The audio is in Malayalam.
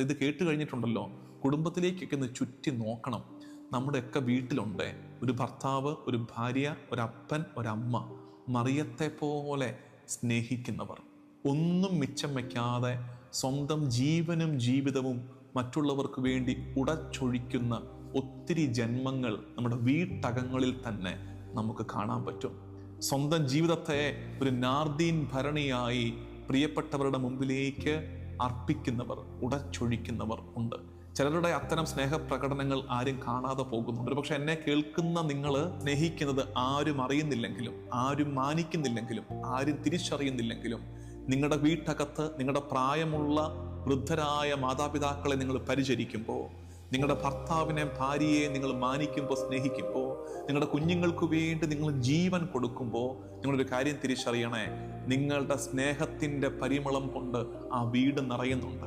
ഇത് കേട്ട് കഴിഞ്ഞിട്ടുണ്ടല്ലോ, കുടുംബത്തിലേക്കൊക്കെ ഒന്ന് ചുറ്റി നോക്കണം. നമ്മുടെയൊക്കെ വീട്ടിലുണ്ട് ഒരു ഭർത്താവ്, ഒരു ഭാര്യ, ഒരപ്പൻ, ഒരമ്മ, മറിയത്തെ പോലെ സ്നേഹിക്കുന്നവർ, ഒന്നും മിച്ചം വയ്ക്കാതെ സ്വന്തം ജീവനും ജീവിതവും മറ്റുള്ളവർക്ക് വേണ്ടി ഉടച്ചൊഴിക്കുന്ന ഒത്തിരി ജന്മങ്ങൾ നമ്മുടെ വീട്ടകങ്ങളിൽ തന്നെ നമുക്ക് കാണാൻ പറ്റും. സ്വന്തം ജീവിതത്തെ ഒരു നാർദീൻ ഭരണിയായി പ്രിയപ്പെട്ടവരുടെ മുമ്പിലേക്ക് അർപ്പിക്കുന്നവർ, ഉടച്ചൊഴിക്കുന്നവർ ഉണ്ട്. ചിലരുടെ അത്തരം സ്നേഹപ്രകടനങ്ങൾ ആരും കാണാതെ പോകുന്നുണ്ട്. പക്ഷെ എന്നെ കേൾക്കുന്ന നിങ്ങൾ സ്നേഹിക്കുന്നത് ആരും അറിയുന്നില്ലെങ്കിലും, ആരും മാനിക്കുന്നില്ലെങ്കിലും, ആരും തിരിച്ചറിയുന്നില്ലെങ്കിലും, നിങ്ങളുടെ വീട്ടകത്ത് നിങ്ങളുടെ പ്രായമുള്ള വൃദ്ധരായ മാതാപിതാക്കളെ നിങ്ങൾ പരിചരിക്കുമ്പോൾ, നിങ്ങളുടെ ഭർത്താവിനെ, ഭാര്യയെ നിങ്ങൾ മാനിക്കുമ്പോൾ, സ്നേഹിക്കുമ്പോൾ, നിങ്ങളുടെ കുഞ്ഞുങ്ങൾക്ക് വേണ്ടി നിങ്ങൾ ജീവൻ കൊടുക്കുമ്പോൾ, നിങ്ങളൊരു കാര്യം തിരിച്ചറിയണേ, നിങ്ങളുടെ സ്നേഹത്തിൻ്റെ പരിമളം കൊണ്ട് ആ വീട് നിറയുന്നുണ്ട്.